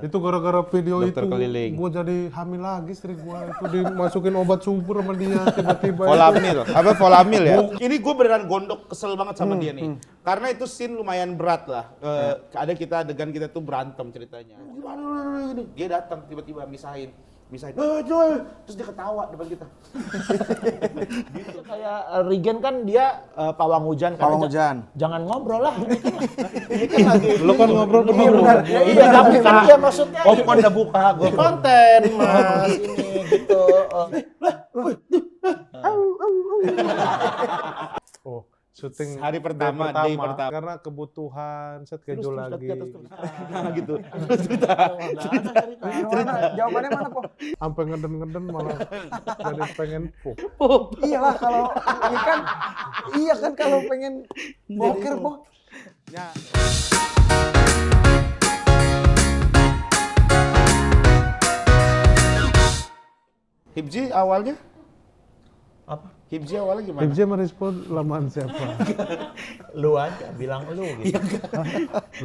Itu gara-gara video Dokter itu keliling. gue jadi hamil lagi, istri gue itu dimasukin obat subur sama dia tiba-tiba. Volamil ya? Ini gue beneran gondok kesel banget sama dia nih. Karena itu scene lumayan berat lah. Ada kita adegan kita tuh berantem ceritanya. Gimana? Dia datang tiba-tiba misahin. Terus dia ketawa depan kita. Gitu. Kayak Regen kan dia pawang hujan. Pawang hujan. Jangan ngobrol lah. Ini kan lagi. Lu kan ngobrol bener. Iya, tapi kan dia maksudnya. Oh, bukan udah buka, gue Konten mas ini gitu. Oh, syuting Hari pertama, day pertama. karena kebutuhan schedule lagi. Nah, gitu. Jawabannya mana, Po? Sampai ngeden-ngeden malah jadi pengen pup. Iyalah kalau iya kan kalau pengen boker, Po. Hibji awalnya? Apa? Hibji awalnya gimana? Hibji merespon lamaan siapa? Lu aja bilang lu gitu.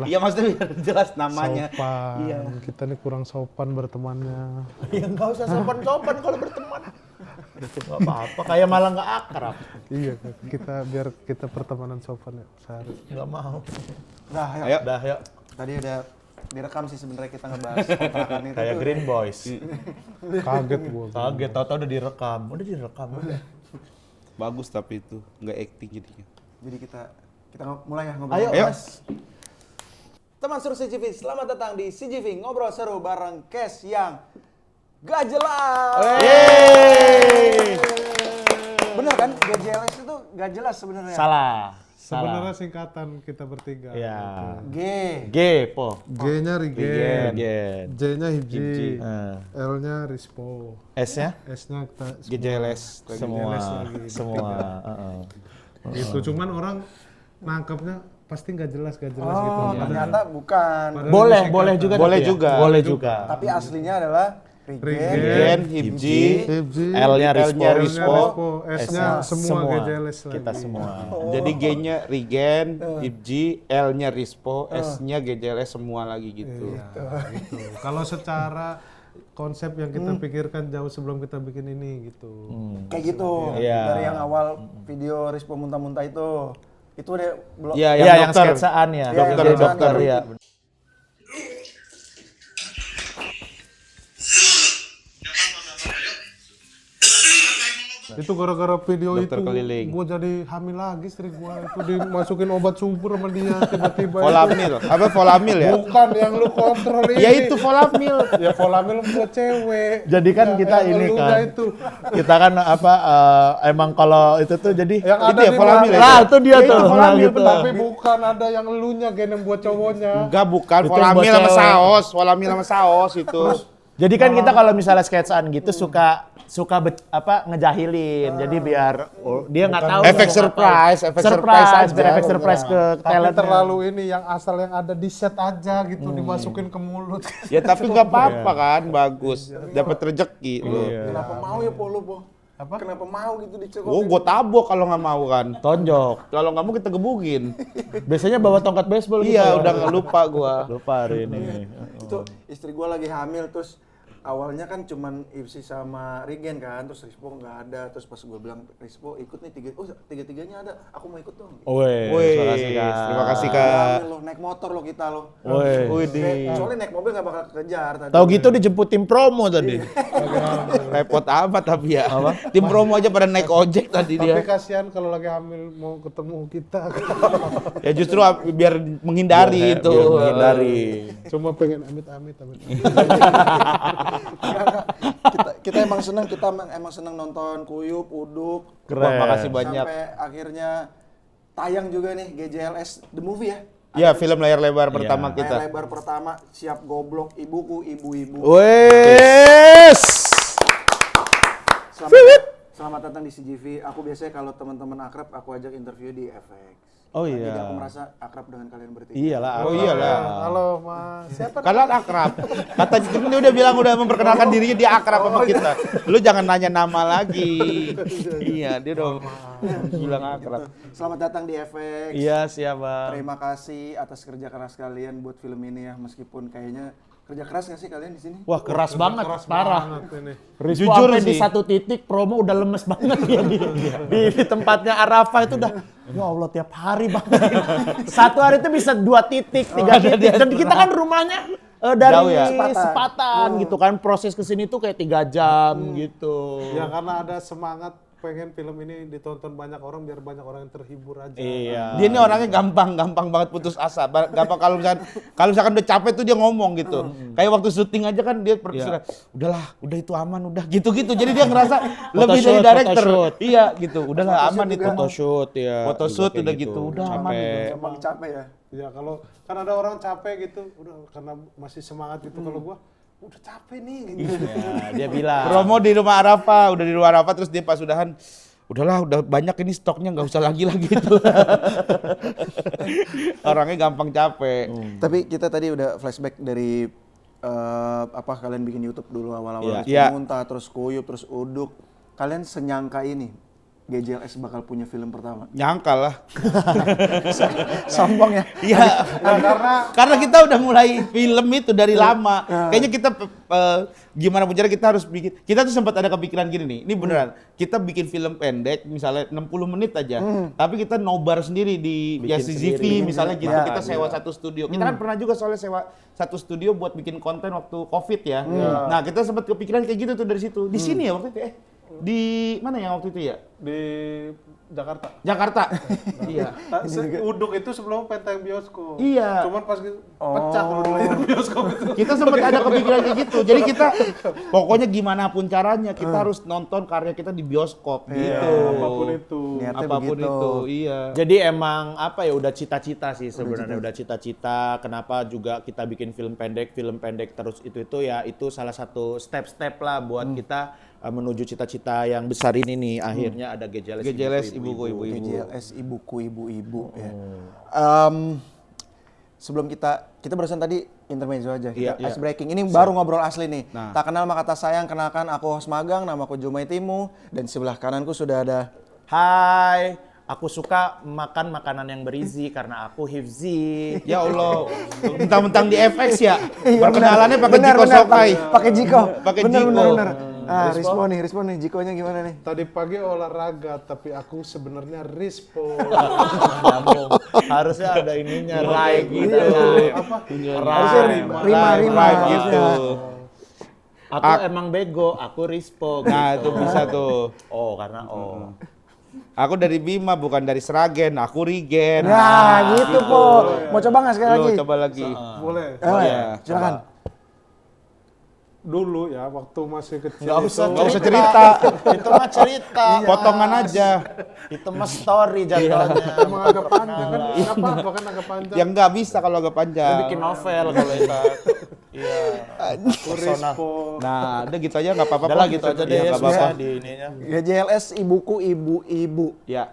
Iya maksudnya biar jelas namanya. Sopan. Iya. Kita nih kurang sopan bertemannya. Ya nggak usah sopan-sopan kalau berteman. Nggak apa-apa, kayak malah nggak akrab. Iya, biar kita pertemanan sopan ya sehari. Nggak mau. Nah, Ayo. Dah yuk. Tadi udah direkam sih sebenarnya kita ngebahas kontrakan itu. Kayak tuh. Green Boys. Kaget gua. Kaget, tau-tau udah direkam. Udah direkam. Bagus tapi itu nggak acting jadinya. Jadi kita mulai ya ngobrol. Ayo, Ayo. Mas. Teman seru CGV, selamat datang di CGV Ngobrol Seru bareng Kes yang gak jelas. Bener kan? GJLS itu gak jelas sebenarnya. Salah. Sebenarnya singkatan kita bertiga. Ya. G. G, Po. G-nya Rigen, Gen. J-nya Hibji, Eh, L-nya Rispo, S-nya? S-nya kita GJLS. Semua. lagi. Semua. Gitu. Cuman orang nangkepnya pasti nggak jelas gitu. Oh, ternyata bukan. Boleh juga. Boleh tapi ya? juga. Boleh juga. Tapi aslinya adalah Rigen, Gen, Hibji, Hibji, L-nya L-nya Rispo. Rispo. S-nya semua GJLS lagi. Kita semua. Jadi G-nya Rigen, Hibji, L-nya Rispo, S-nya GJLS semua lagi gitu. Gitu. Kalau secara konsep yang kita pikirkan jauh sebelum kita bikin ini gitu. kayak gitu. Iya. Dari yang awal video Rispo muntah-muntah itu udah belum. Iya, Iya, yang dokter. sketsaan ya. Iya, yang sketsaan Dokter ya. ya. Itu gara-gara video Dokter itu keliling. gue jadi hamil lagi, istri gue itu dimasukin obat subur sama dia tiba-tiba. Volamil ya? Bukan yang lu kontrol ini. Ya itu volamil. Ya volamil buat cewek. Jadi kan kita yang ini elunya kan. itu. Kita kan emang kalau itu tuh jadi Yang Itu ada ya di volamil belakang. ya? lah itu dia Ya, itu tuh. volamil, gitu. Tapi bukan ada yang elunya gen yang buat cowoknya. Enggak, bukan. Itu Volamil buat sama cewek. saus. Volamil sama saus itu. Jadi kan kita kalau misalnya sketsaan gitu suka ngejahilin. Jadi biar dia nggak tahu. Efek mau surprise, ngapain. efek surprise aja. biar efek surprise ke Tapi talentnya. terlalu ini yang asal yang ada di set aja gitu dimasukin ke mulut. Ya tapi nggak apa-apa kan, bagus. Dapat rezeki lu. Kenapa mau ya Po lu, Po? Apa? Kenapa mau gitu dicekokin? Oh, gue tabok kalau nggak mau kan. Tonjok. Kalau nggak mau kita gebukin. Biasanya bawa tongkat baseball gitu. Iya, udah nggak lupa gua. Lupa hari ini. Itu istri gua lagi hamil terus awalnya kan cuman Ipsi sama Rigen kan, terus Rispo nggak ada, terus pas gua bilang Rispo ikut nih tiga-tiganya ada, aku mau ikut dong. Woi, Wih, terima kasih Kak. terima kasih Lagi Kak. hamil lo, naik motor lo kita lo. Woi. Soalnya naik mobil nggak bakal kejar tadi. Tahu gitu dijemput tim promo tadi. Repot amat tapi ya. Tim promo aja pada naik ojek tadi Tapi dia. kasihan kalau lagi hamil mau ketemu kita. Ya justru biar menghindari itu. Biar menghindari. Cuma pengen amit-amit. kita emang seneng, emang seneng nonton Kuyup, Uduk. Keren. Wah, makasih banyak. Sampai akhirnya tayang juga nih GJLS The Movie ya. Ya, film layar lebar pertama Layar kita. lebar pertama, Siap Goblok Ibuku, Ibu-ibu. Wes. Selamat datang di CGV. Aku biasanya kalau teman-teman akrab aku ajak interview di FX. Oh Jadi iya. aku merasa akrab dengan kalian bertiga. Iyalah. Oh iyalah. Halo Mas. Siapa? Kalian akrab. Kata Jim dia udah bilang udah memperkenalkan dirinya dia akrab sama kita. Lu jangan nanya nama lagi. Iya, dia udah bilang akrab. Selamat datang di FX. Iya, siap, Bang. Terima kasih atas kerja keras kalian buat film ini ya, meskipun kayaknya Kerja keras nggak sih kalian di sini? Wah keras banget, Keras parah. banget ini. Rispo Jujur sampai di sih. satu titik promo udah lemes banget ya di tempatnya Arafah itu udah ya Allah tiap hari banget. Satu hari itu bisa 2 titik, 3 titik. Dan kita kan rumahnya dari Jauh ya? Sepatan gitu kan. Proses kesini tuh kayak 3 jam gitu. Ya karena ada semangat pengen film ini ditonton banyak orang biar banyak orang yang terhibur aja. Iya. Dia ini orangnya gampang banget putus asa. Gampang kalau misalkan udah capek tuh dia ngomong gitu. Kayak waktu syuting aja kan dia sudah udahlah, udah itu aman udah gitu-gitu. Jadi dia ngerasa lebih dari Photoshoot, director. photoshoot. Iya gitu. Udahlah aman itu. Photoshoot ya. Photoshoot juga udah kayak gitu, udah aman Capek. gitu. Emang capek ya. Ya kalau kan ada orang capek gitu, udah karena masih semangat gitu. Kalau gua udah capek nih gitu. Ya, dia bilang. Promo di rumah Arafah, udah di rumah Arafah terus dia pas udahan udahlah udah banyak ini stoknya nggak usah lagi itu. Orangnya gampang capek. Tapi kita tadi udah flashback dari apa kalian bikin YouTube dulu awal-awal, Iya. Muntah, terus Kuyup, terus Uduk. Kalian senyangka ini GJLS bakal punya film pertama? Nyangka lah. Sombong ya. Iya. Karena kita udah mulai film itu dari lama. Kayaknya kita gimana pun cara kita harus bikin. Kita tuh sempat ada kepikiran gini nih. Ini beneran. Kita bikin film pendek misalnya 60 menit aja. Tapi kita nobar sendiri di CCTV misalnya gitu. Ya, Kita sewa satu studio. Kita kan pernah juga soalnya sewa satu studio buat bikin konten waktu Covid ya. Nah, kita sempat kepikiran kayak gitu tuh dari situ. Di sini ya waktu itu di mana ya waktu itu ya? Di Jakarta. Jakarta. Iya. Uduk itu sebelum penteng bioskop. Iya. Cuman pas gitu, pecah kalau dulu bioskop itu. Kita sempat ada kepikiran kayak gitu. Jadi kita pokoknya gimana pun caranya kita harus nonton karya kita di bioskop gitu. Apapun itu. Niatnya Apapun begitu. itu, iya. Jadi emang apa ya udah cita-cita sih sebenarnya udah cita-cita. Kenapa juga kita bikin film pendek terus itu ya itu salah satu step-step lah buat kita menuju cita-cita yang besar ini nih. Akhirnya ada GJLS ibuku ibu-ibu. GJLS ibuku ibu-ibu ya. Sebelum kita barusan tadi intermezzo aja, Iya, kita ice iya. breaking. Ini baru ngobrol asli nih. Nah. Tak kenal maka tak sayang, kenalkan aku host magang, namaku Jumai Timu, dan di sebelah kananku sudah ada Hai, aku suka makan makanan yang bergizi karena aku Hifzi. Ya Allah, mentang-mentang di FX ya. Iya, Perkenalannya pakai benar, Jiko benar, Sokai. pakai Jiko. Pakai Benar, Jiko. benar. Ah, Rispo nih, Jikonya gimana nih? Tadi pagi olahraga, tapi aku sebenarnya Rispo. Nyambung. Harusnya ada ininya, Rai gitu. Apa? Harusnya rima gitu. Aku emang bego, aku Rispo. Nah, gitu. itu bisa tuh. Oh, karena oh. Aku dari Bima bukan dari Sragen, aku Rigen. Nah, gitu Po. Mau coba nggak sekali lagi? Lu coba lagi. Boleh. Iya. Silakan. Dulu ya, waktu masih kecil. Nggak usah Nggak usah cerita. Itu mah cerita. Potongan aja. Itu mah story jatuhnya. Emang agak panjang kan? Nggak apa-apa kan agak panjang. Yang nggak bisa kalau agak panjang. Bikin novel kalau itu. Iya. Aku Rispo. Nah, udah gitu aja nggak apa-apa. Udah lah gitu aja deh Iya, ya, nggak apa-apa. di ininya. GJLS ibuku ibu-ibu. Ya.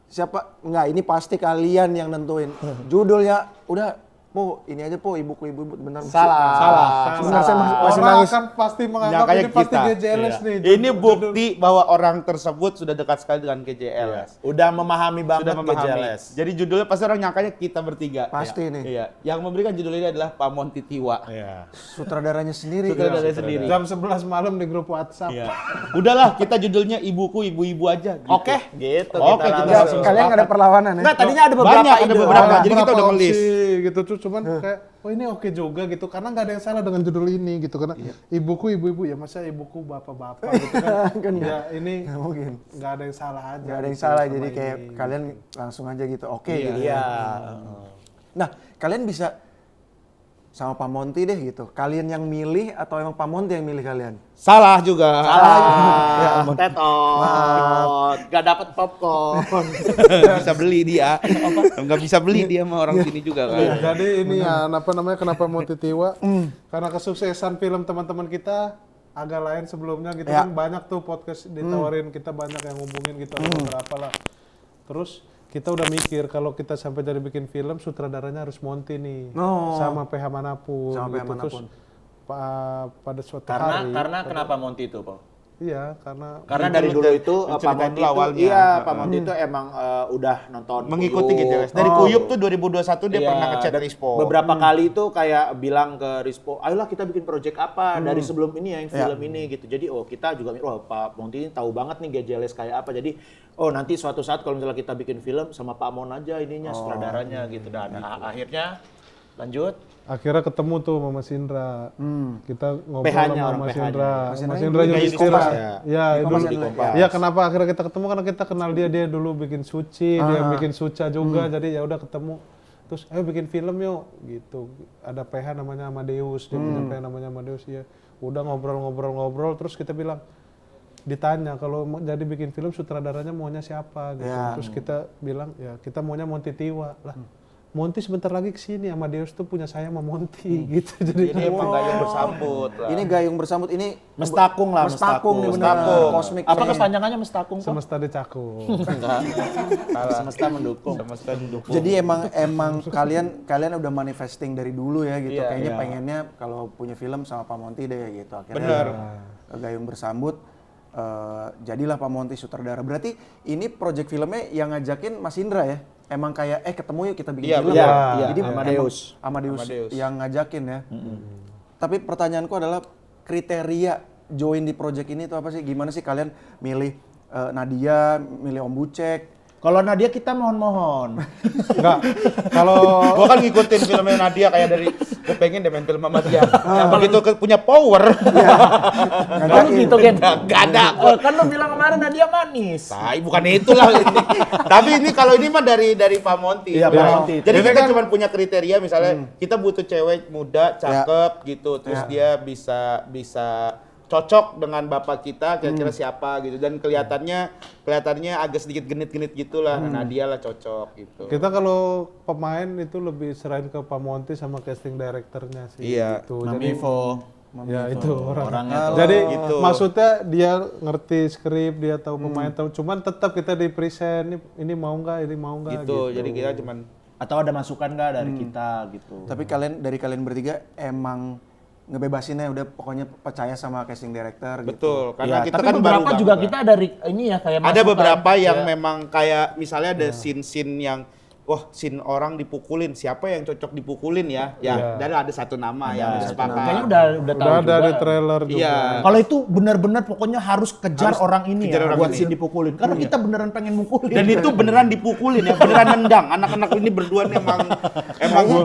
Siapa? Enggak, ini pasti kalian yang nentuin. Judulnya udah Po, ini aja Po, ibuku ibu-ibu benar. Salah. Sebenarnya saya masih Orang nangis. akan pasti menganggap Nggak kayak ini pasti kita. GJLS Iya. nih. Ini bukti bahwa orang tersebut sudah dekat sekali dengan GJLS. Udah memahami banget Sudah memahami. GJLS. Jadi judulnya pasti orang nyangkanya kita bertiga. Pasti Iya. nih. Iya. Yang memberikan judul ini adalah Pak Monty Tiwa. Iya. Sutradaranya sendiri. Sutradara sendiri. Jam 11 malam di grup WhatsApp. Iya. Udahlah, kita judulnya ibuku ibu-ibu aja. Gitu. Oke, gitu. Oke, kita Enggak, langsung kalian nggak ada perlawanan ya? Enggak, tadinya ada beberapa Banyak, ada ide. beberapa. Jadi kita Berapa udah ngelis. opsi gitu tuh, cuman kayak oh ini oke juga gitu karena nggak ada yang salah dengan judul ini gitu karena ibuku ibu-ibu ya masa ibuku bapak-bapak gitu kan ya ini Nggak mungkin. nggak ada yang salah aja Nggak ada yang gitu salah, sama jadi kayak ini. kalian langsung aja gitu. Oke. Iya. gitu. Iya. Nah, kalian bisa sama Pak Monty deh gitu. Kalian yang milih atau emang Pak Monty yang milih kalian? Salah juga. Ya ampun. Tetot. Gak dapet popcorn. Nggak bisa beli dia. Nggak bisa beli dia sama orang sini juga kan. Iya, jadi ini ya apa namanya kenapa Monty Tiwa karena kesuksesan film teman-teman kita agak lain sebelumnya gitu Ya. kan banyak tuh podcast ditawarin kita banyak yang hubungin gitu ada beberapa lah terus kita udah mikir kalau kita sampai dari bikin film sutradaranya harus Monty nih Oh. sama PH manapun Sama PH gitu. Terus manapun. pada suatu Karena hari kenapa Monty itu, Pak? Iya, karena dari dulu itu Pak Menceritain Monty dulu itu awalnya. iya Pak Monty itu emang udah nonton Mengikuti Kuyup. GJLS. Dari Kuyup tuh 2021 dia Iya, pernah ngechat dan Rispo. beberapa kali itu kayak bilang ke Rispo, ayolah kita bikin project apa dari sebelum ini ya, yang film ini gitu. Jadi kita juga, Pak Monty ini tahu banget nih GJLS kayak apa. Jadi nanti suatu saat kalau misalnya kita bikin film sama Pak Mon aja ininya sutradaranya gitu. Dan akhirnya lanjut. akhirnya ketemu tuh sama Mas Indra. Kita ngobrol PH-nya, sama orang Mas PH-nya. Indra. Mas Mas Indra Indra juga Yudhistira. di Kompas Ya, Di Kompas dulu. Indra, ya. Iya, kenapa akhirnya kita ketemu karena kita kenal dia dulu bikin Suci, dia bikin Suca juga. Jadi ya udah ketemu. Terus ayo bikin film yuk gitu. Ada PH namanya Amadeus, dia punya PH namanya Amadeus ya. Udah ngobrol terus kita bilang ditanya kalau mau jadi bikin film sutradaranya maunya siapa gitu. Ya. Terus kita bilang ya kita maunya Monty Tiwa lah. Monty sebentar lagi kesini, Amadeus tuh punya saya sama Monty gitu. Jadi emang gayung bersambut lah. Ini gayung bersambut, ini Mestakung lah, Mestakung nih bener. Mestakung. Kosmik. Apa kepanjangannya Mestakung kok? semesta dicakung. Enggak. Semesta mendukung. Semesta dukung. Jadi emang kalian udah manifesting dari dulu ya gitu. Iya, Kayaknya iya. pengennya kalau punya film sama Pak Monty deh gitu. Akhirnya Bener. Gayung bersambut. Jadilah Pak Monty sutradara. Berarti ini project filmnya yang ngajakin Mas Indra ya? Emang kayak ketemu yuk kita bikin Iya, film. betul. Iya, Jadi Amadeus. Amadeus Amadeus. yang ngajakin ya. Tapi pertanyaanku adalah kriteria join di project ini itu apa sih? Gimana sih kalian milih Nadia, milih Om Bucek? Kalau Nadia kita mohon-mohon. Enggak. Kalau Gua kan ngikutin filmnya Nadia kayak dari gue pengen deh main film sama dia. Begitu punya power. Kan gitu kan. Gak ada. Kan lo bilang kemarin Nadia manis. Tai, bukan itulah ini. Tapi ini kalau ini mah dari Pak Monty. Iya, Pak Monty. Jadi Ini kita kan- cuma punya kriteria misalnya kita butuh cewek muda, cakep gitu. Terus dia bisa cocok dengan bapak kita kira-kira siapa gitu dan kelihatannya agak sedikit genit-genit gitulah. Nah, dia lah cocok gitu. kita kalau pemain itu lebih serahin ke Pak Monty sama casting directornya sih. Iya. Gitu. Mami Ivo. Ya itu Orangnya tuh. Jadi gitu. maksudnya dia ngerti skrip, dia tahu pemain tahu. Cuman tetap kita di present ini mau nggak, ini mau nggak Gitu. Jadi kita cuman Atau ada masukan nggak dari kita gitu. Tapi dari kalian bertiga emang ngebebasinnya udah pokoknya percaya sama casting director gitu. betul karena Ya, kita tapi kan beberapa baru juga banget. kita dari ini ya kayak Ada masukan. beberapa yang Ya. memang kayak misalnya ada scene-scene yang wah scene orang dipukulin, siapa yang cocok dipukulin ya? Ya, dan ada satu nama yang disepakati. Kayaknya udah tahu Udah ada juga. di trailer juga. Iya. Kalau itu benar-benar pokoknya harus kejar orang ini kejar ya orang buat ini. scene dipukulin. Karena kita beneran pengen mukulin. Dan itu beneran dipukulin ya, beneran nendang. Anak-anak ini berdua nih emang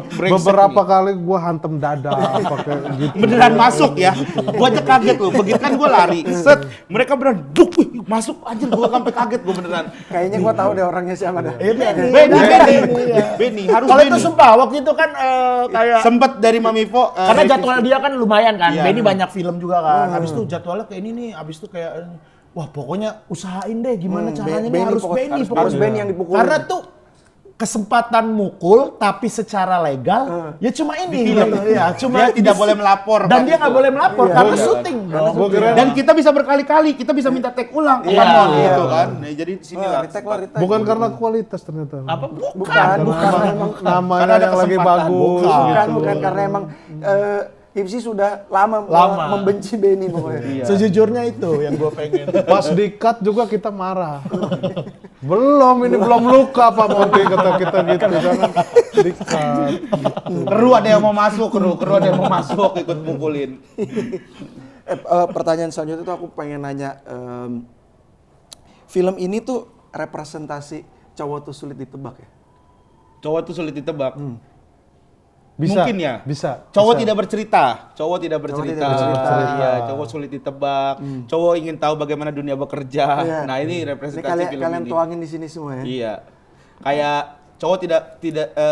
brengsek Beberapa nih. kali gua hantem dada pakai gitu. Beneran masuk ya. Gua aja kaget loh. Begitu kan gua lari, set, mereka beneran duk, wih, masuk aja gua sampai kaget gua beneran. Kayaknya gua tahu deh orangnya siapa dah. Benny, harus Kalau itu Benny. sumpah waktu itu kan kayak Sempet dari Mamivo karena jadwalnya dia kan lumayan kan. Iya. Benny banyak film juga kan. Habis itu jadwalnya kayak ini nih, habis itu kayak wah pokoknya usahain deh gimana caranya nih Benny harus pokok- Benny harus pokoknya. Benny yang dipukulin. Karena tuh kesempatan mukul tapi secara legal ya cuma ini gitu. Ya, cuma dia tidak boleh melapor. dan kan dia itu. nggak boleh melapor karena syuting. Gua kira Dan kita bisa berkali-kali, kita bisa minta take ulang ke Iya. Panon gitu kan. Nah, jadi di sini lah. Retake lah, retake. bukan karena kualitas ternyata. Apa Bukan, Karena emang namanya Karena ada yang lagi kesempatan. bagus bukan, gitu. bukan karena emang Ipsi sudah lama membenci Benny pokoknya. Sejujurnya itu yang gue pengen. Pas di-cut juga kita marah. belum luka Pak Monty kata kita gitu jangan di-cut. Kru ada yang mau masuk, kru ada yang mau masuk ikut pukulin. Pertanyaan selanjutnya tuh aku pengen nanya, film ini tuh representasi cowok tuh sulit ditebak ya? Cowok tuh sulit ditebak. Bisa. Mungkin ya. Bisa. Cowok bisa. tidak bercerita. Cowok tidak bercerita. Iya, cowok sulit ditebak. Cowok ingin tahu bagaimana dunia bekerja. Iya. Nah, ini Ini representasi film kalian ini. tuangin di sini semua ya? Iya. Kayak cowok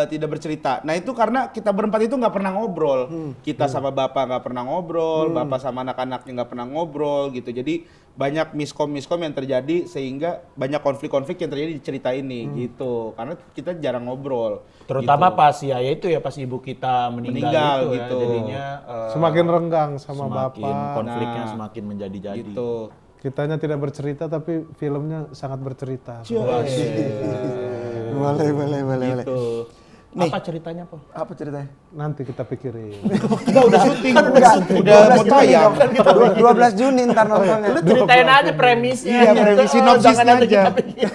tidak bercerita. Nah, itu karena kita berempat itu nggak pernah ngobrol. Kita sama bapak nggak pernah ngobrol, bapak sama anak-anaknya nggak pernah ngobrol gitu. Jadi banyak miskom yang terjadi sehingga banyak konflik-konflik yang terjadi di cerita ini gitu. Karena kita jarang ngobrol. Terutama gitu. pas ya itu ya pas ibu kita meninggal itu gitu. ya, jadinya Semakin renggang sama semakin bapak. konfliknya Nah, semakin menjadi-jadi. gitu. Kitanya tidak bercerita tapi filmnya sangat bercerita. Boleh. Gitu. Nih. Apa ceritanya, Po? Apa ceritanya? Nanti kita pikirin. Enggak udah syuting, udah mau tayang. 12 Juni ntar nontonnya. Lu ceritain aja premisnya. Iya, premis, sinopsisnya Jangan nanti aja. kita pikir.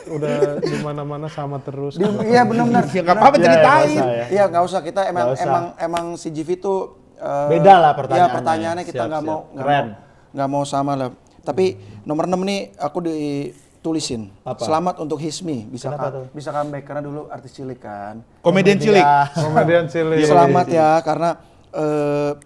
Udah di mana-mana sama terus. Iya benar-benar. Ya nggak apa-apa ceritain. Iya nggak usah, kita Nggak usah. emang si GV tuh Beda lah pertanyaannya. Ya pertanyaannya kita Siap, nggak siap. mau Keren. nggak mau sama lah. Tapi nomor 6 nih aku ditulisin. Apa? Selamat untuk Hismi bisa Kenapa tuh? bisa comeback karena dulu artis cilik kan. Komedian cilik. Komedian cilik. Selamat ya karena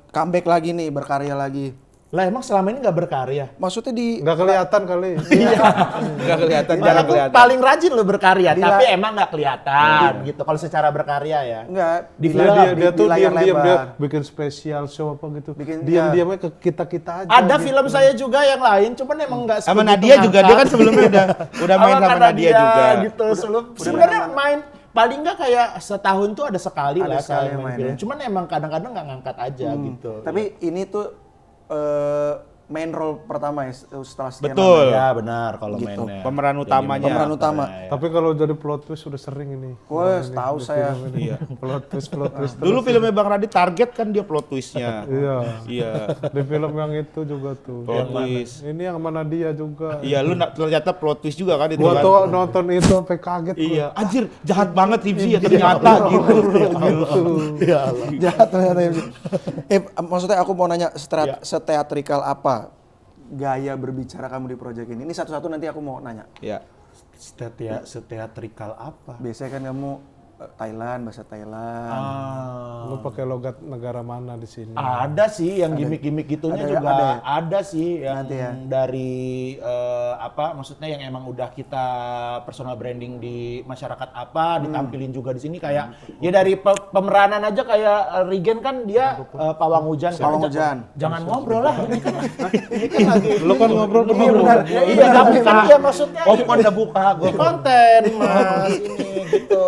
comeback lagi nih, berkarya lagi. Lah emang selama ini nggak berkarya? Maksudnya di Nggak kelihatan kali. Enggak kelihatan, Malah jarang tuh kelihatan. paling rajin lo berkarya, Di tapi la- emang nggak kelihatan gitu. Kalau secara berkarya ya. enggak Di di, film. Dia tuh layar diam-diam dia lebar. bikin spesial show apa gitu. Bikin- Diam-diamnya ke kita-kita aja. Ada gitu. film saya juga yang lain, cuman emang nggak Sama sebegitu Nadia juga, dia kan ngangkat. sebelumnya udah main Sama sama Nadia juga. gitu. Sebenarnya main paling nggak kayak setahun tuh ada sekali Ada lah sekali saya main main, film. ya. Cuman emang kadang-kadang nggak ngangkat aja gitu. Tapi ini tuh main role pertama ya setelah sekian Betul. lama. Ya benar kalau Gitu. mainnya. Pemeran utamanya. Pemeran utama. Tapi kalau jadi plot twist udah sering ini. Wah, tahu saya. Iya. Plot twist. Dulu filmnya Bang Radit target kan dia plot twistnya. Iya. Iya. Di film yang itu juga tuh. Plot twist. Ini yang mana dia juga. Iya, lu ternyata plot twist juga kan itu Gua kan. tuh nonton itu sampai kaget. gua. Iya, anjir jahat banget Hipsi ya ternyata gitu. Jahat ternyata ya. Maksudnya aku mau nanya seteatrikal apa gaya berbicara kamu di proyek ini? Ini satu-satu nanti aku mau nanya. Iya. Seteatrikal apa? Biasanya kan kamu Thailand, bahasa Thailand. Lu pakai logat negara mana di sini? Ada sih yang gimmick-gimmick gitunya Ada ya? juga Ada ya? ada sih yang Nanti ya. dari apa maksudnya yang emang udah kita personal branding di masyarakat apa ditampilin juga di sini kayak ya dari pemeranan aja kayak Regen kan dia pawang hujan. Pawang hujan. Jangan ngobrol lah ini kan lagi. Lu kan ngobrol Iya benar. Ya, iya tapi kan dia maksudnya Oh, bukan udah buka, ini konten mas ini gitu.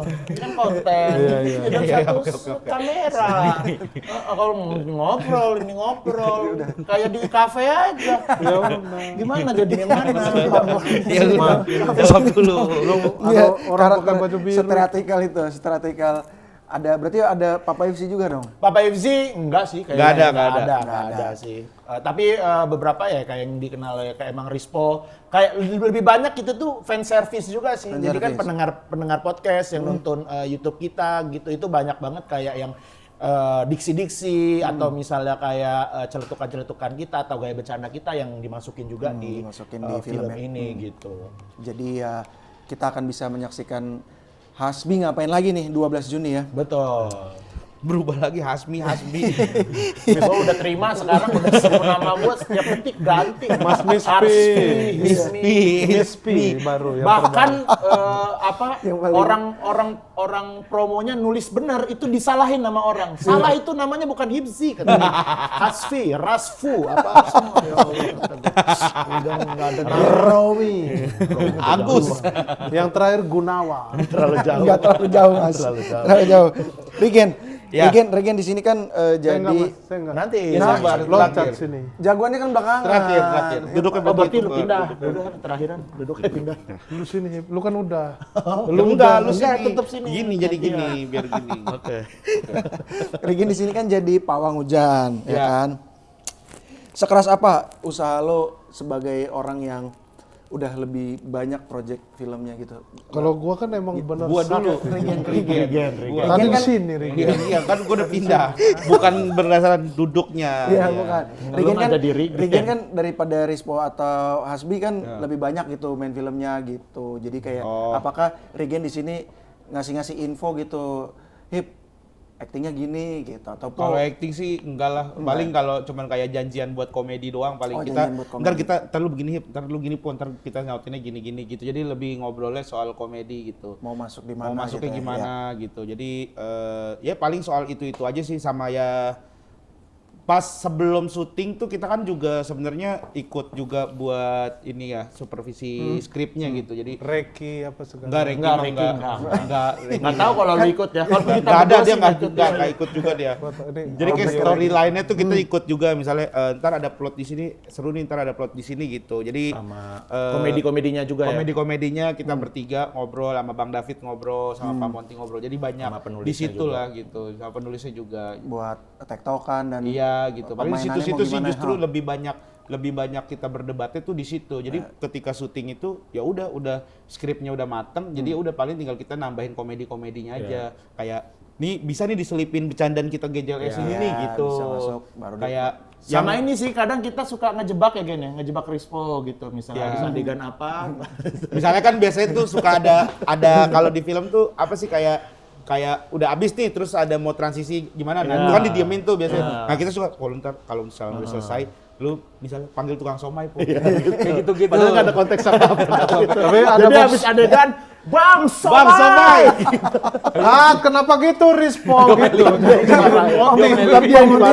Ini kan konten. Iya. Dan satu kamera. Kalau ngobrol ini ngobrol kayak di kafe aja. Ya udah. Gimana jadi yang mana? Ya lu jawab dulu. Iya, orang pakai baju biru. Seteatrikal. Berarti ada Papa FC juga dong? Papa FC enggak sih Nggak kayaknya. ada. Nggak ada sih. Tapi beberapa ya kayak yang dikenal ya kayak emang Rispo kayak lebih banyak itu tuh fan service juga sih. Fan Jadi kan service. pendengar podcast yang nonton YouTube kita gitu itu banyak banget kayak yang diksi-diksi atau misalnya kayak celetukan-celetukan kita atau gaya bercanda kita yang dimasukin juga di dimasukin di film film ya. ini gitu. Jadi ya kita akan bisa menyaksikan Hasbi ngapain lagi nih 12 Juni ya? Betul. Berubah lagi Hasmi. Gue udah terima sekarang udah semua nama gue setiap detik ganti. Mas Mispi. Mispi. Mispi baru yang Bahkan Yang paling- orang promonya nulis benar itu disalahin nama orang. Salah itu namanya bukan Hibzi katanya. Hasfi, Rasfu apa semua. Ya Allah, udah enggak ada Romi. Agus. Yang terakhir Gunawan. terlalu jauh. Enggak terlalu jauh, Mas. Terlalu jauh. Regen, Ya. Regen di sini kan Saya jadi enggak, Mas. Saya enggak. Nanti Nah, sabar. Loncat sini. jagoannya kan belakangan. Terakhir. Duduknya Oh berarti begitu. lu pindah. Udah terakhiran duduknya pindah. Lu sini, Hip. Lu kan udah. Lu enggak, lu Enggak, sini. tetep sini. Gini jadi gini, biar gini. Oke. Regen di sini kan jadi pawang hujan, ya Ya. kan? Sekeras apa usaha lo sebagai orang yang udah lebih banyak project filmnya gitu? Kalau gua kan emang bener Gua dulu. Regen. Tadi di sini, Regen. Iya kan gua udah pindah. Bukan berdasarkan duduknya. Iya, bukan. Regen kan, jadi Regen. Regen kan daripada Rispo atau Hasbi kan lebih banyak gitu main filmnya gitu. Jadi kayak apakah Regen di sini ngasih info gitu, Hip, aktingnya gini gitu atau Kalau acting sih enggak lah. Paling kalau cuman kayak janjian buat komedi doang paling Oh, kita janjian buat komedi. ntar kita ntar lu begini Hip, ntar lu gini pun ntar kita nyautinnya gini-gini gitu. Jadi lebih ngobrolnya soal komedi gitu. mau masuk di mana? Mau masuknya gitu ya. gimana gitu. Jadi ya paling soal itu aja sih sama ya pas sebelum syuting tuh kita kan juga sebenarnya ikut juga buat ini ya supervisi skripnya gitu. Jadi Reki apa segala. enggak Reki mah enggak Nggak tahu kalau lu ikut ya. Kalau kita Nggak ada berdua dia sih nggak ikut juga dia. Jadi kayak storyline-nya tuh kita ikut juga misalnya ntar ada plot di sini seru nih, ntar ada plot di sini gitu. Jadi sama komedi-komedinya juga ya. komedi-komedinya kita bertiga ngobrol sama Bang David ngobrol sama Pak Monty ngobrol. Jadi banyak Sama penulisnya di situ juga. lah gitu. Sama penulisnya juga. Buat tektokan dan Iya gitu. Paling permainannya situ-situ mau sih gimana, justru ha? lebih banyak kita berdebatnya tuh di situ. Jadi ketika syuting itu ya udah skripnya udah mateng. Jadi udah paling tinggal kita nambahin komedi-komedinya aja. Kayak nih bisa nih diselipin bercandaan kita GJLS ini nih Ya, gitu. bisa masuk, baru Kayak Sama ini sih kadang kita suka ngejebak ya Gen ya, ngejebak Rispo gitu. Misalnya Ya. ada adegan apa. misalnya kan biasanya tuh suka ada kalau di film tuh apa sih kayak udah abis nih terus ada mau transisi gimana nah itu kan didiemin tuh biasanya. Nah kita suka kalau misalnya udah selesai lu misalnya panggil tukang somai po. Kayak gitu-gitu. Padahal nggak ada konteks apa-apa. Tapi ada Jadi habis adegan Bang Somai! Bang Somai. kenapa gitu Rispo gitu.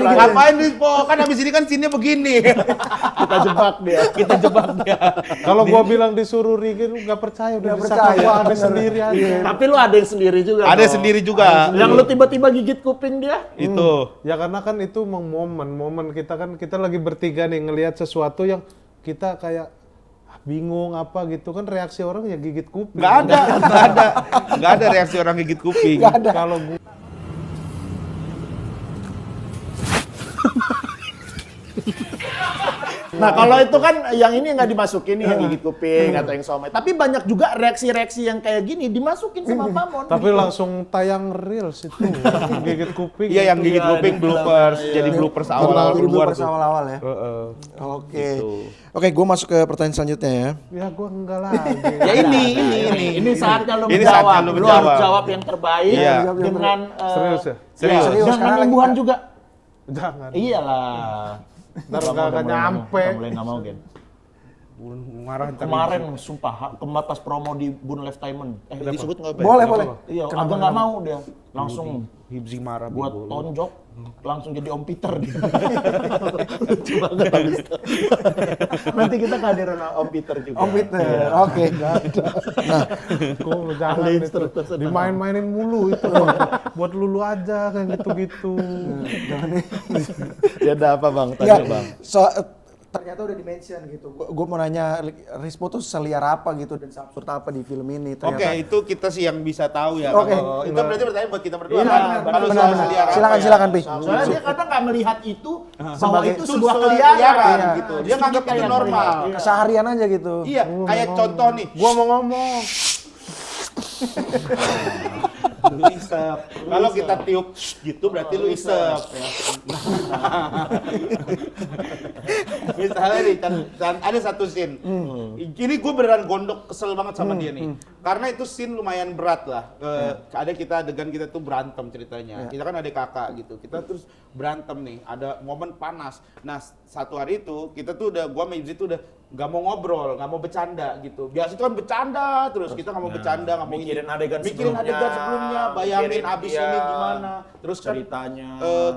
Ngapain nih po? Kan abis ini kan scene-nya begini. Kita jebak dia. Kita jebak dia. Kalau gua bilang disuruh Rigen lu nggak percaya udah Nggak bisa percaya, gua ada bener. sendiri aja. Tapi lu ada yang sendiri juga. Ada dong. sendiri juga. Yang lu tiba-tiba gigit kuping dia. Itu. Ya karena kan itu momen kita lagi bertiga nih ngelihat sesuatu yang kita kayak bingung apa gitu kan reaksi orang ya gigit kuping. Nggak ada reaksi orang gigit kuping. Kalau gua Nah kalau itu kan yang ini nggak dimasukin nih yang gigit kuping atau yang somai. Tapi banyak juga reaksi-reaksi yang kayak gini dimasukin sama Pamon. tapi langsung tayang reels itu gigit kuping. Iya yang itu. gigit kuping bloopers, jadi bloopers awal Jadi keluar bloopers tuh. awal-awal ya. Heeh. Oke. Oke, gue masuk ke pertanyaan selanjutnya ya. Ya gua enggak lagi. Ya ini. Ini saatnya lu Ini menjawab. saatnya lu Lu menjawab. harus jawab yang terbaik Iya. dengan Serius ya? Serius. Serius, dengan sekarang lagi imbuhan kita- juga. Jangan. Iyalah. Ntar nggak nyampe. Udah mulai nggak mau Gen. Marah ntar Kemarin sumpah pas promo di Bun Lifetime. disebut nggak apa? Boleh, boleh. Iya, agak nggak mau dia. Langsung Hibzi marah buat Bibo. tonjok langsung jadi Om Peter dia. Lucu banget habis itu. Nanti kita kehadiran Om Peter juga. Om Peter, oke. Kok jangan Ahli itu. instruktur sedang. Dimain-mainin mulu itu. Buat lulu aja kayak gitu-gitu. Ya ada apa Bang? Ya, Tanya Bang. ternyata udah di-mention gitu. Gue mau nanya, Rispo tuh seliar apa gitu dan seabsurd apa di film ini Oke, ternyata. itu kita sih yang bisa tahu ya. Oke. Kalau itu berarti pertanyaan buat kita berdua. Iya, kan? benar, Kalau benar, soal benar. seliar apa Silakan, ya? silakan, Pi. Soalnya dia kadang nggak melihat itu bahwa Sebagai- itu Itu sebuah keliaran keliaran gitu. Dia nganggap itu normal. Keseharian aja gitu. Iya, kayak contoh nih. Gua mau ngomong. Lu isep. Kalau kita tiup gitu berarti lu isep. Misalnya nih, ada satu scene. Ini gue beneran gondok kesel banget sama dia nih. Karena itu scene lumayan berat lah. Ada kita adegan kita tuh berantem ceritanya. Kita kan adik kakak gitu. Kita terus berantem nih. Ada momen panas. Nah satu hari itu kita tuh udah, gua sama Idris tuh udah nggak mau ngobrol, nggak mau bercanda gitu. Biasa itu kan bercanda terus kita nggak mau bercanda, nggak mau mikirin ini. adegan mikirin sebelumnya, adegan sebelumnya, bayangin mikirin abis dia, ini gimana. Terus kan ceritanya.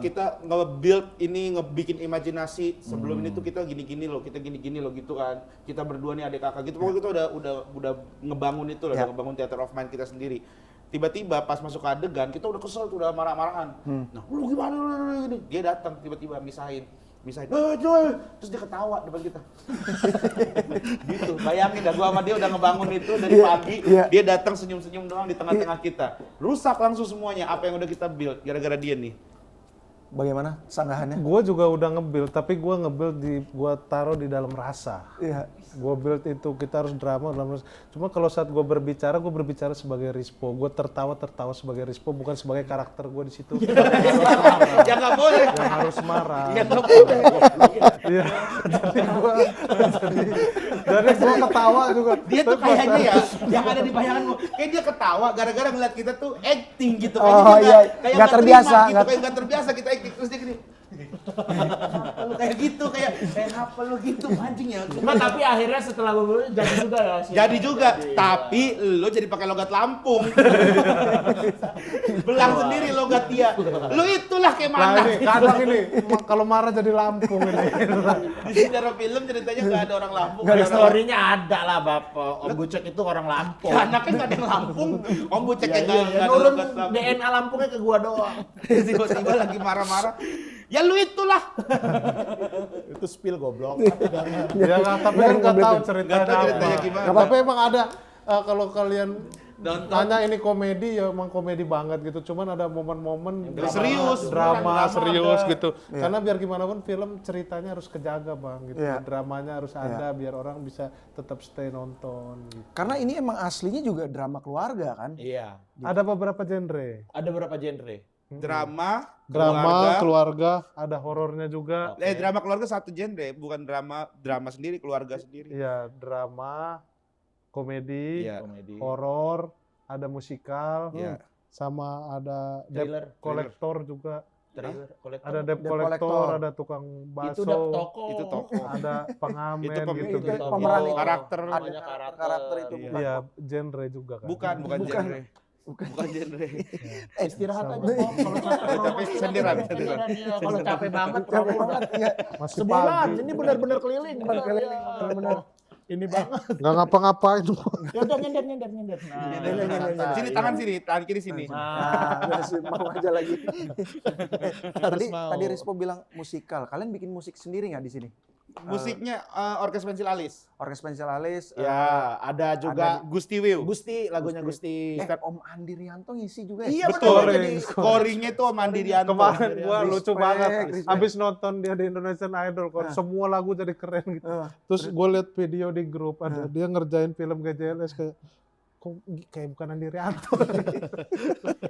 kita nge-build ini, ngebikin imajinasi sebelum ini tuh kita gini-gini loh, kita gini-gini loh gitu kan. Kita berdua nih adik kakak gitu. Pokoknya kita udah ngebangun itu loh, udah ngebangun theater of mind kita sendiri. Tiba-tiba pas masuk ke adegan kita udah kesel tuh, udah marah-marahan. Nah, lu gimana lu gini? Dia datang tiba-tiba misahin, terus dia ketawa depan kita. Gitu, bayangin dah gua sama dia udah ngebangun itu dari pagi, dia datang senyum-senyum doang di tengah-tengah kita. Rusak langsung semuanya apa yang udah kita build gara-gara dia nih. Bagaimana sanggahannya? Gue juga udah nge-build, tapi gue nge-build gue taruh di dalam rasa. Iya. Gue build itu, kita harus drama dalam rasa. Cuma kalau saat gue berbicara sebagai Rispo. Gue tertawa sebagai Rispo, bukan sebagai karakter gue di situ. Ya nggak boleh. Yang harus marah. Ya nggak boleh. Iya. Jadi gue ketawa juga. Dia tuh kayaknya ya, yang ada di bayanganmu, kayak dia ketawa gara-gara ngeliat kita tuh acting gitu. Oh, Kayaknya dia iya. Nggak terbiasa, terima gitu, nggak- kayak nggak terbiasa kita acting. Terus dia gini. Lalu kayak gitu kayak apa lu gitu anjing ya. Nah, tapi akhirnya setelah beberapa jadi juga ya sih. Jadi juga, tapi lo jadi pakai logat Lampung. Belang sendiri logat dia. Lo itulah kayak Nah mana? ini kadang ini kalau marah jadi Lampung ini. Di secara film ceritanya nggak ada orang Lampung. Gak ada ada orang- story-nya ada lah Bapak. Om Bucek itu orang Lampung. Ya, anaknya nggak ada yang Lampung. Om Bucek Ya, yang iya, nggak ada nurun logat Lampung. DNA Lampungnya ke gua doang. Tiba-tiba lagi marah-marah. Ya lu itulah. Itu spill goblok. Ya nggak, tapi kan nggak tahu ceritanya Nggak tahu ceritanya apa. gimana. Tapi emang ada kalau kalian tanya ini komedi ya emang komedi banget gitu. Cuman ada momen-momen Serius, drama beneran, drama serius ada. gitu. Karena biar gimana pun film ceritanya harus kejaga bang gitu. Iya. Dramanya harus ada biar orang bisa tetap stay nonton. Gitu. Karena ini emang aslinya juga drama keluarga kan. Iya. Ada beberapa genre. Ada berapa genre? Drama, Keluarga, ada horornya juga. drama keluarga satu genre, bukan drama sendiri, keluarga sendiri. Iya, drama, komedi, Iya. Komedi. horor, ada musikal, Iya. sama ada Thriller. debt collector juga. Trailer, kolektor. Ada debt Debt collector, collector. ada tukang Itu udah bakso, toko. Itu toko. ada pengamen Itu gitu. itu gitu. pemeran Oh, itu. karakter. Ada Namanya karakter. karakter itu Iya. bukan. Iya, genre juga kan. Bukan genre. Bukan genre. Istirahat aja Pop. Kalau Capek sendiran. Iya, kalau capek banget, Capek banget ya. Masih sebulan. pagi. Ini benar-benar keliling. Keliling, Iya. benar-benar. Ini banget. Nggak ngapa-ngapain. Ya udah nyender. Nah, Sini tangan sini, tangan kiri sini. Nah, udah sih, mau aja lagi. tadi mau. tadi Rispo bilang musikal. Kalian bikin musik sendiri nggak di sini? Musiknya Orkes Pensil Alis. Orkes Pensil Alis. Ya, ada juga Gusti Wiu. Gusti, lagunya Gusti. Om Andi Rianto ngisi juga ya? Iya Betul. betul. Jadi Scoringnya tuh sama Andi Rianto. Kemarin gua lucu Respect, banget. respect. Abis nonton dia di Indonesian Idol, kan semua lagu jadi keren gitu. Terus gue liat video di grup ada dia ngerjain film GJLS kayak kok kayak bukan Andi Rianto.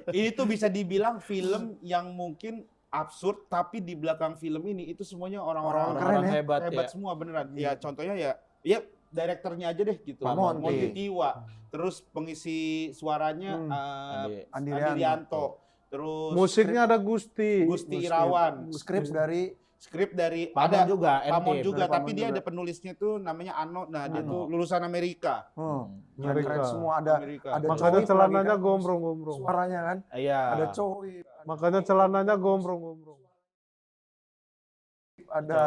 Ini tuh bisa dibilang film yang mungkin absurd, tapi di belakang film ini itu semuanya orang-orang Keren ya. hebat, hebat ya. semua beneran. Ya contohnya ya direkturnya aja deh gitu. Pak Monty. Monty Tiwa. Terus pengisi suaranya Andi Andi Rianto. Terus Musiknya ada Gusti. Gusti Irawan. Skrip dari Skrip dari Pamon ada juga, Pamon NT. juga, Pamon tapi dia juga. ada penulisnya tuh namanya Ano. Nah, dia tuh lulusan Amerika. Amerika. keren semua ada Amerika. ada Makanya Coip celananya lagi kan. gombrong-gombrong. Suaranya kan. Iya. Ada Coip, Makanya celananya gombrong-gombrong. ada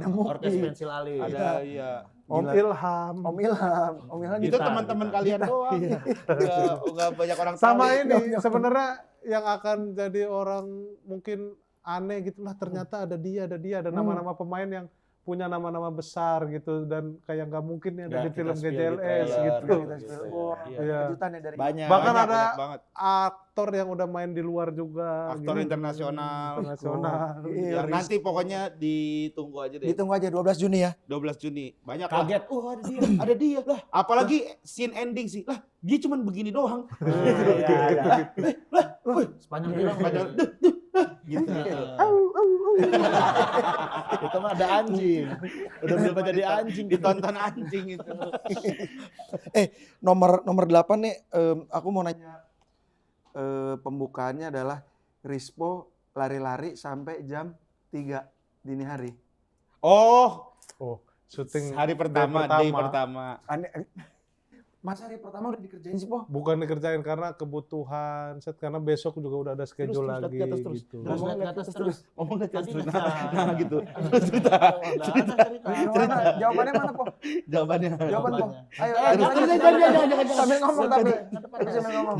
Mupi, Orkes Pensil Alis. Ada iya. Om Gila. Ilham. Om Ilham. Om Ilham Itu Gitar, teman-teman gitar. kalian doang. Enggak banyak orang Sama tahu. ini sebenarnya yang akan jadi orang mungkin aneh gitulah ternyata ada ada nama-nama pemain yang punya nama-nama besar gitu dan kayak nggak mungkin ya ada Nggak di kita film spill GJLS gitu. gitu. Kita spill. Wah, Iya. kejutan ya dari Banyak. Bahkan Banyak, ada banyak banget. aktor yang udah main di luar juga. Aktor gitu. internasional. Internasional. Iya, Ya, nanti pokoknya ditunggu aja deh. ditunggu aja 12 Juni ya. 12 Juni. Banyak lah. Kaget. Ada dia, ada dia. Lah, apalagi scene ending sih. Lah, dia cuman begini doang. Iya, sepanjang film. Padahal Gitu. Itu mah ada anjing. Udah berubah jadi anjing. ditonton anjing itu. Nomor 8 nih aku mau nanya pembukaannya adalah Rispo lari-lari sampai jam 3 dini hari. Oh, Oh, syuting hari pertama, day pertama. Aneh, Mas hari pertama udah dikerjain sih, Po? Bukan dikerjain karena kebutuhan, set karena besok juga udah ada schedule Terus, lagi lihat ke atas terus. gitu. Terus lihat ke atas terus. Ngomong lihat Tadi cerita. nggak. Nah, gitu. Terus cerita. Mana? Jawabannya mana, Po? Jawabannya. Jawaban, Po. Ayo, jangan. sambil ngomong tapi. Sambil ngomong.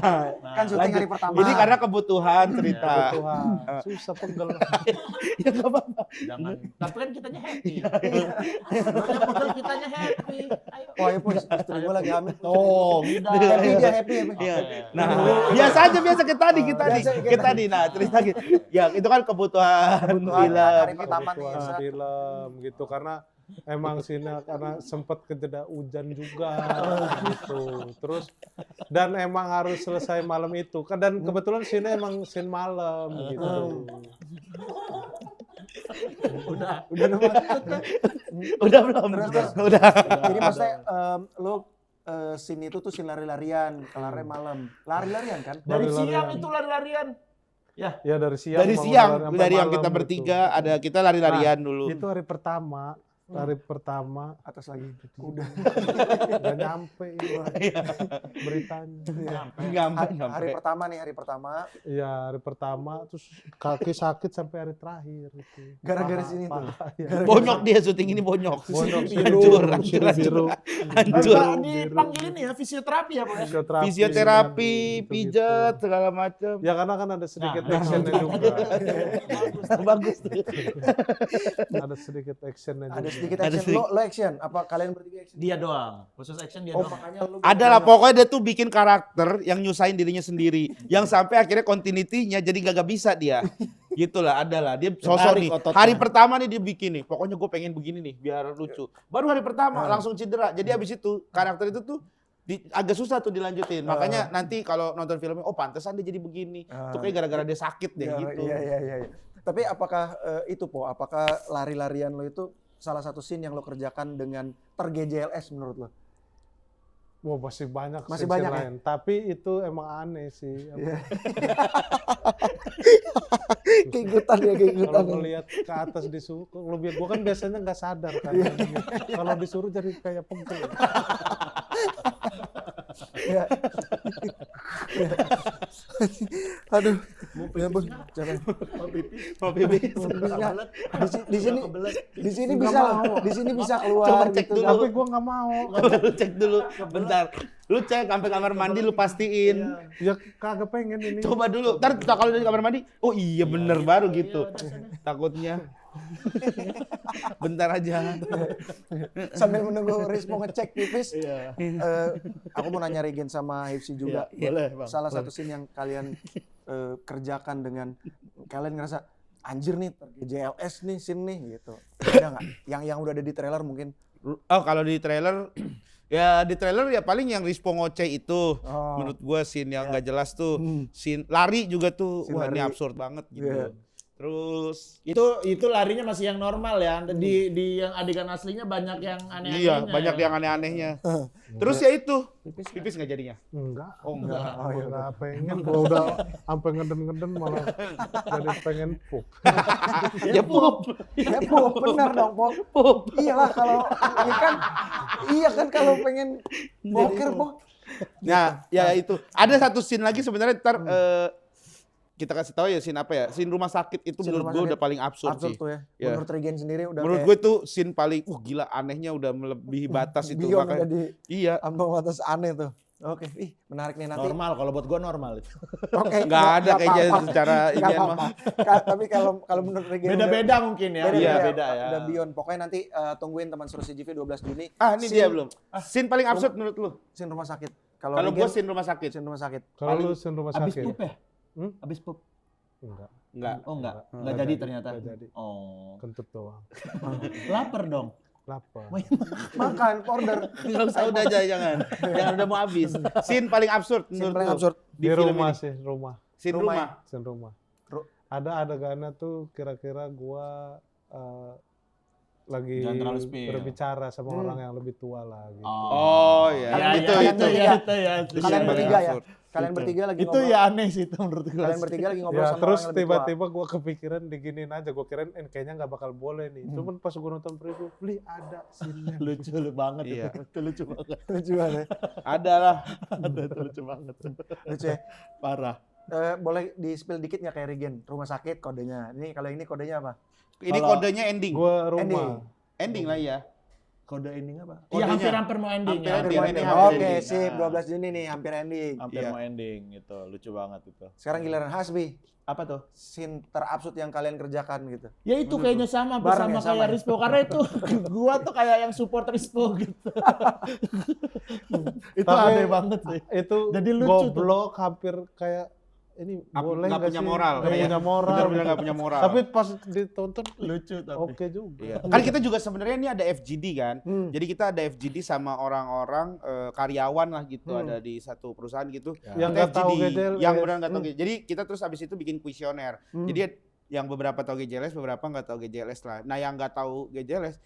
Kan syuting hari pertama. Ini karena kebutuhan cerita. Kebutuhan. Susah pegel. Ya enggak apa-apa. Jangan. Tapi kan kitanya happy. Banyak pegel kitanya happy. Ayo. Oh, ya, Po, istri gue lagi hamil. Oh, udah. Happy dia, happy. Iya. Oke. Nah, biasa aja kita tadi. Biasa, Kita tadi. Nah, cerita gitu. Ya, itu kan kebutuhan Kebutuhan film. hari pertama nih. Kebutuhan film gitu karena emang sini karena sempat kejeda hujan juga gitu. Terus dan emang harus selesai malam itu. Dan kebetulan sini emang scene malam gitu. Udah. Udah belum? Terus. Udah. Jadi maksudnya lo scene itu tuh scene lari-larian, kelarnya malam. Lari-larian kan? Dari Lari-larian. siang itu lari-larian. Ya dari siang. Dari mau siang, sampai dari yang malam kita gitu. bertiga, ada kita lari-larian dulu. Itu hari pertama. Hari pertama Atas lagi. udah nggak nyampe beritanya. Hari pertama nih, hari pertama. Iya hari pertama terus kaki sakit sampai hari terakhir itu. Gara-gara sini tuh. Bonyok dia syuting ini bonyok. Bonyok, hancur, biru. hancur. Dipanggil ini ya fisioterapi ya, Pak ya? Fisioterapi, gitu-gitu. pijat, segala macam. Ya karena kan ada sedikit actionnya juga. Bagus tuh. Ada sedikit actionnya Ada juga. sedikit Ada action. sedikit. Lo action? Apa kalian bertiga action? Dia doang. Khusus action dia Oh, doang. makanya lu Ada lah, pokoknya dia tuh bikin karakter yang nyusahin dirinya sendiri. Yang sampai akhirnya continuity-nya jadi gak bisa dia. Gitu lah, ada lah. Dia sosok Tarik nih. ototnya. Hari pertama nih dia bikin nih. Pokoknya gue pengen begini nih, biar lucu. Baru hari pertama langsung cedera. Jadi abis itu, karakter itu tuh agak susah tuh dilanjutin. Makanya nanti kalau nonton filmnya, oh pantesan dia jadi begini. Itu kayak gara-gara dia sakit deh gitu. Iya. Tapi apakah itu Po? Apakah lari-larian lo itu salah satu scene yang lo kerjakan dengan ter-GJLS menurut lo? Wah masih banyak Masih scene banyak ya? lain. Tapi itu emang aneh sih. Keikutan ya, keikutan. Kalau ngelihat ke atas disuruh, lebih gua kan biasanya nggak sadar kan. Kalau disuruh jadi kayak pegel. Ya. Aduh. Ya ampun. Capek. Mau pipis. Di sini bisa keluar Coba cek gitu. dulu. Tapi gua nggak mau. Lu cek dulu, bentar. Lu cek sampai kamar mandi, lu pastiin. Ya kagak pengen ini. Coba dulu, ntar kalau dari kamar mandi, oh iya bener baru gitu. Takutnya. Bentar aja. Sambil menunggu Rispo ngecek pipis. Aku mau nanya Regen sama Hipsi juga. Boleh, Bang. Salah satu scene yang kalian kerjakan dengan kalian ngerasa anjir nih JLS nih scene nih gitu. Ada nggak? Yang udah ada di trailer mungkin? Oh kalau di trailer, ya di trailer ya paling yang Rispo ngoceh itu. Oh. Menurut gua scene yang nggak jelas tuh. Scene lari juga tuh, Scene wah ini lari. absurd banget gitu. Iya. Terus Itu larinya masih yang normal ya. Di yang adegan aslinya banyak yang aneh-anehnya. iya banyak ya. yang aneh-anehnya. Terus ya itu, pipis nggak jadinya? Enggak. Oh enggak. Oh, nggak pengen. Gua udah sampai ngeden-ngeden malah jadi pengen pup. Ya pup. Ya Po, benar dong Po. Iyalah kalau iya kan kalau pengen boker Po. Nah, ya itu. Ada satu scene lagi sebenarnya ntar kita kasih tahu ya scene apa ya? Scene rumah sakit itu Scene menurut rumah gue sakit. udah paling absurd sih. Tuh ya. Ya. Menurut Regen sendiri udah Menurut gue itu scene paling gila anehnya udah melebihi batas itu Beyond makanya. udah di Iya. ambang batas aneh tuh. Oke, menarik nih nanti. Normal, kalau buat gua normal itu. Oke, Nggak ada kayaknya apa-apa. secara Nggak ini apa-apa. Tapi kalau menurut Regen Beda-beda mungkin ya. Iya. Beda ya. Udah beyond. Pokoknya nanti tungguin teman seru CGV 12 Juni. Ah, ini Scene- dia belum. Scene paling absurd menurut lu? Scene rumah sakit. Kalau gue Regen, scene rumah sakit. scene rumah sakit. Kalau lu scene rumah Abis sakit. pup ya? Hmm? Abis pup? Enggak. Enggak. Oh enggak Enggak jadi jadi, ternyata. enggak jadi. Oh. Kentut doang. Lapar dong. Lapar. Makan, order. Enggak usah udah aja jangan. Jangan udah mau habis. Scene paling absurd Scene menurut paling lu? absurd. Di Di film rumah ini. sih, rumah. Scene Rumah rumah. Scene rumah. Ru- Ada adegannya tuh kira-kira gua lagi Jangan terlalu spill. berbicara sama orang yang lebih tua lah gitu. Oh iya. Kalian- Itu kalian itu. bertiga. itu ya. Itu Kalian scene paling bertiga ya. absurd. Kalian bertiga lagi Itu ngobrol. ya aneh sih itu menurut gua. Kalian bertiga lagi ngobrol Ya sama terus orang yang lebih tua. tiba-tiba gua kepikiran diginiin aja, gua kirain kayaknya nggak bakal boleh nih. Cuman pas gua nonton preview, beli ada scene-nya. lucu banget Iya. itu lucu banget. Lucu banget. Ada lah. Ada itu lucu banget. Lucu ya. Parah. Boleh di-spill dikit nggak kayak Regen? Rumah sakit kodenya. Ini kalau ini kodenya apa? Ini Kalau- kodenya ending. Gua rumah. Ending. Ending lah ya. Kode ending apa? Kodenya. Iya hampir-hampir mau ending Hampir ya. ending, Hampir ending, ending. hampir Oke, ending. sip. Nah. 12 Juni nih, hampir ending. Hampir Iya. mau ending gitu. Lucu banget itu. Sekarang giliran Hasbi. Apa tuh? Scene terabsurd yang kalian kerjakan gitu. Ya itu kayaknya sama Bareng bersama ya, sama kayak ya? Rispo karena itu gua tuh kayak yang support Rispo gitu. Itu Tapi aneh banget sih. Itu Jadi lucu tuh. goblok hampir kayak ini boleh Nggak nggak punya sih? moral. Nggak Iya. punya moral. Bener-bener nggak punya moral. Tapi pas ditonton Lucu tapi. oke juga. Iya. Kan kita juga sebenarnya ini ada FGD kan. Jadi kita ada FGD sama orang-orang karyawan lah gitu, ada di satu perusahaan gitu. Yang nggak tahu GJLS. Yang benar nggak tahu GJLS. Jadi kita terus abis itu bikin kuesioner. Jadi yang beberapa tahu GJLS, beberapa nggak tahu GJLS lah. Nah yang nggak tahu GJLS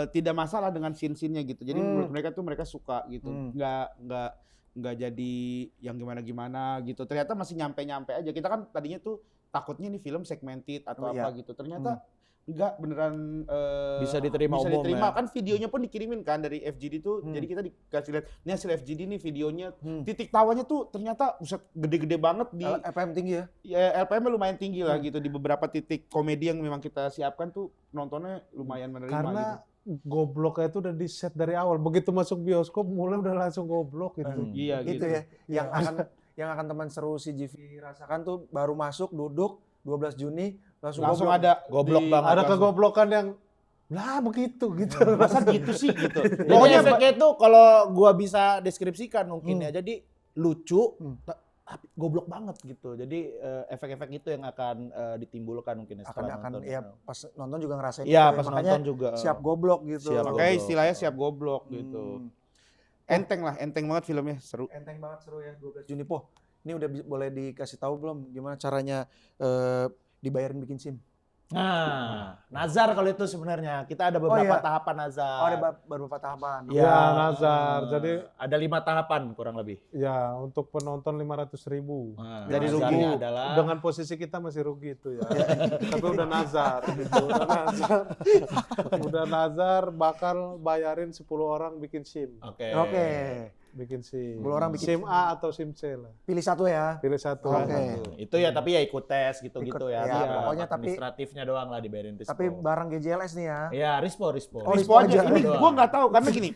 tidak masalah dengan scene-scene-nya gitu. Jadi menurut mereka tuh mereka suka gitu. Nggak jadi yang gimana-gimana gitu. Ternyata masih nyampe-nyampe aja. Kita kan tadinya tuh takutnya ini film segmented atau Oh, iya. apa gitu. Ternyata enggak, beneran Bisa diterima bisa umum diterima. ya. Kan videonya pun dikirimin kan dari FGD tuh. Jadi kita dikasih lihat, ini hasil FGD nih videonya. Titik tawanya tuh ternyata buset gede-gede banget di LPM tinggi ya. ya LPM-nya lumayan tinggi lah gitu di beberapa titik komedi yang memang kita siapkan tuh nontonnya lumayan menerima Karena gitu. gobloknya itu udah di set dari awal. Begitu masuk bioskop mulai udah langsung goblok gitu. Iya Gitu ya. Yang akan teman seru si GV rasakan tuh baru masuk duduk 12 Juni langsung goblok. Ada Goblok di- banget. Ada kegoblokan yang lah begitu gitu. Masa gitu sih gitu. Pokoknya Pokoknya efeknya itu kalau gua bisa deskripsikan mungkin ya. Jadi lucu, tapi goblok banget gitu. Jadi efek-efek itu yang akan ditimbulkan mungkin setelah akan nonton. ya pas nonton juga ngerasain Iya, itu ya. pas Makanya nonton juga. siap goblok gitu. Siap makanya goblok. istilahnya siap goblok gitu. Enteng lah, enteng banget filmnya, seru. Enteng banget seru ya 12 Juni Po. Ini udah boleh dikasih tahu belum gimana caranya dibayarin bikin SIM? Nah, nazar kalau itu sebenarnya. Kita ada beberapa tahapan nazar. Oh, ada beberapa tahapan. Ya, nazar. Jadi ada 5 tahapan kurang lebih. ya untuk penonton 500.000. Nah, Dari nazarnya rugi. adalah Dengan posisi kita masih rugi itu ya. Tapi udah nazar gitu. Udah nazar bakal bayarin 10 orang bikin SIM. Oke. Oke. Bikin SIM. 10 orang bikin SIM A atau SIM C lah. Pilih satu ya. Pilih satu. Oke. Itu ya tapi ya ikut tes gitu-gitu Ikut, ya. ya, Biar pokoknya tapi- administratifnya doang lah dibayarin Rispo. Tapi barang GJLS nih ya. ya Rispo. Oh, Rispo aja. aja. Ini gua nggak tahu karena gini.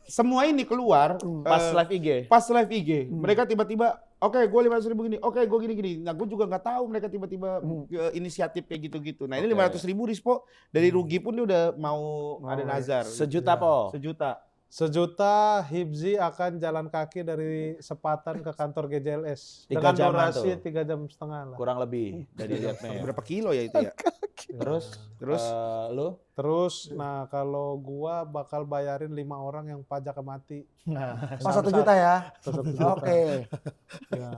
Semua ini keluar Pas live IG. pas live IG. Mereka tiba-tiba, oke, gue 500.000 gini, oke, gue gini-gini. Nah, gue juga nggak tahu mereka tiba-tiba inisiatif kayak gitu-gitu. Nah, ini 500.000 Rispo dari rugi pun dia udah mau ada nazar. Sejuta po. Sejuta. 1.000.000 Hibzi akan jalan kaki dari Sepatan ke kantor GJLS. 3 Dengan jaman durasi tuh. 3 jam setengah lah. Kurang lebih dari liatnya. Berapa kilo ya itu ya? Terus lu? Terus, nah kalau gua bakal bayarin 5 orang yang pajaknya mati. Pas 1 juta ya. Oke. Ya,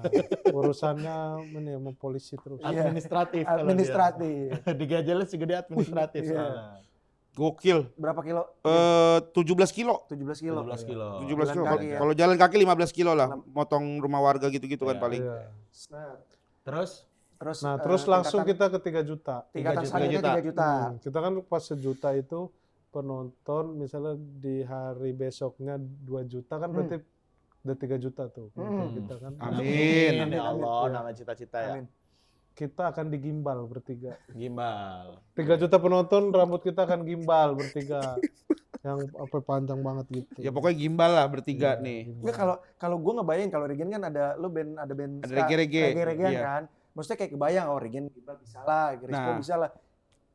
urusannya ini sama polisi terus. Administratif. kalau dia. Administratif. Di GJLS juga dia administratif. soalnya. Gokil. Berapa kilo? 17 kilo. 17 kilo. 17 kilo. 17 kilo. Jalan kaki ya. Kalau jalan kaki 15 kilo lah. Motong rumah warga gitu-gitu kan Iya. paling. Iya. Terus? Terus Nah, terus langsung kita ke 3 juta. tingkatan 3 selanjutnya juta. 3 juta. Kita kan pas 1 juta itu penonton misalnya di hari besoknya 2 juta kan berarti udah 3 juta tuh. penonton kita kan. Amin. Ya Allah, nama cita-cita ya. Amin. Kita akan digimbal bertiga. Gimbal. 3 juta penonton, rambut kita akan gimbal bertiga. Yang apa panjang banget gitu. Ya pokoknya gimbal lah bertiga nih. Enggak, kalau gue ngebayangin kalau Regen kan ada band Ada ska- reggae-reggae, reggae-reggaean iya. kan. Maksudnya kayak kebayang Regen gimbal bisa lah, Rispo Nah. bisa lah.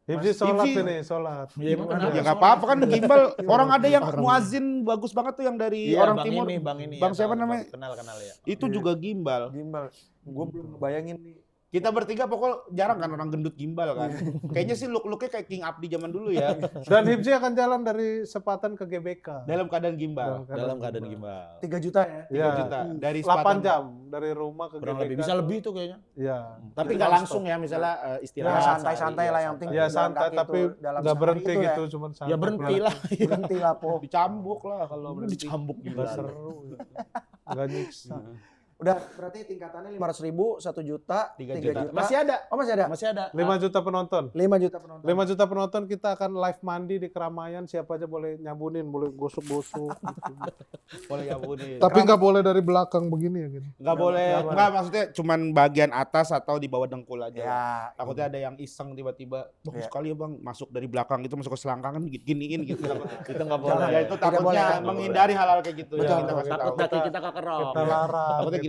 Hibzi sholat Hibzi- ini, sholat. Ya, emang kenapa? Ya nggak apa-apa kan gimbal. Orang ada yang muazin bagus banget tuh yang dari Iya, orang Bang timur. ini, Bang ini. Bang ya, siapa tahu, namanya? Kenal ya. Itu juga gimbal. Gimbal. Gue belum ngebayangin nih. Kita bertiga pokoknya jarang kan orang gendut gimbal kan. Kayaknya sih look-looknya kayak King Abdi zaman dulu ya. Dan Hibzi akan jalan dari Sepatan ke GBK. Dalam keadaan gimbal. Dalam keadaan gimbal. 3 juta ya. 3 Ya, juta. Dari 8 Sepatan. jam dari rumah ke Kurang GBK. lebih. Bisa lebih tuh kayaknya. Iya. Tapi nggak langsung ya, misalnya Ya, istirahat. santai-santai sehari, lah yang penting. Ya jalan santai kaki tapi tuh dalam nggak sehari berhenti itu gitu, cuman santai. Ya berhenti lah. Berhenti lah, Po. Dicambuk lah kalau berhenti. Dicambuk Nggak gila. seru. Gitu. Nggak nyiksa. Udah berarti tingkatannya 500.000, 1 juta, 3 3 juta. juta. Masih ada. Oh, masih ada? Masih ada. 5 juta penonton. 5 juta penonton. 5 juta penonton kita akan live mandi di keramaian, siapa aja boleh nyabunin, boleh gosok-gosok gitu. Boleh ngabunin. Tapi nggak boleh dari belakang begini ya gitu. Nggak boleh. Nggak, maksudnya cuman bagian atas atau di bawah dengkul aja. Ya. Takutnya ada yang iseng tiba-tiba, bagus Ya. sekali ya bang, masuk dari belakang itu masuk ke selangkangan giniin gitu. Itu nggak boleh. Ya itu Tidak boleh. takutnya menghindari hal-hal kayak gitu ya. Kita kasih Takut tahu. kaki kita kekerok. Kita larang Takutnya gitu.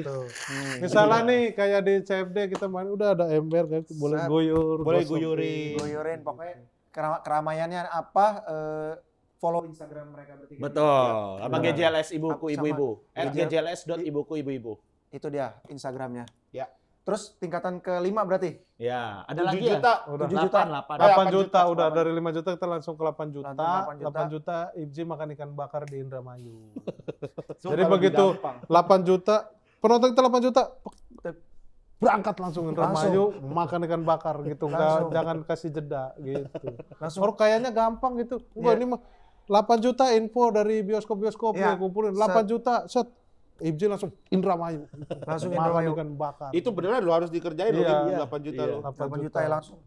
Misalnya nih kayak di CFD kita main udah ada ember kan, boleh Set. goyor, Boleh gosok. guyurin. Goyorin pokoknya keramaiannya apa follow Instagram mereka bertiga. Betul. Sama GJLS ibuku Sama ibu-ibu. GJLS. @GJLS.ibuku ibu-ibu. Itu dia Instagramnya. Ya. Terus tingkatan ke-5 berarti? Ya, ada 7 lagi juta. ya? Udah. 7 juta. 8. 8 juta, juta, udah 8. dari 5 juta kita langsung ke 8 juta. Langsung 8 juta Ibzi makan ikan bakar di Indramayu. So, Jadi kalau begitu lebih gampang. 8 juta, penonton kita 8 juta, berangkat langsung Indramayu makan ikan bakar gitu. Nggak, jangan kasih jeda gitu. Langsung. Orang kayaknya gampang gitu. Enggak, Iya. ini mah 8 juta info dari bioskop-bioskop Iya. nih kumpulin. 8 juta, set. Ibji langsung Indramayu. Langsung Malam Indramayu. ikan bakar. Itu beneran lo harus dikerjain lo, Iya. 8 juta lo. 8 juta ya langsung.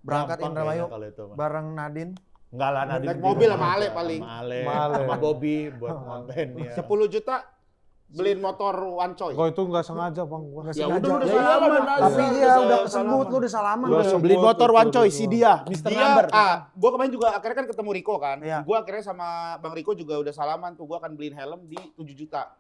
Berangkat Gampang Indramayu kayaknya kalau itu mah. bareng Nadine. Enggak lah, Nadine Naik di mobil rumah sama Ale aja, paling. Sama Ale, Sama Ale. sama Bobby buat konten ya. 10 juta beliin motor Wancoy. Kok itu nggak sengaja bang? Gua. Ya udah lu udah Ya, salaman. iya, Tapi Udah dia udah kesebut, lu udah salaman. Udah lu. sebut. Beli motor Betul, Wancoy, betul. si dia, Mr. Number. Gua kemarin juga akhirnya kan ketemu Riko kan. Iya. Gua akhirnya sama Bang Riko juga udah salaman tuh. Gua akan beliin helm di 7 juta.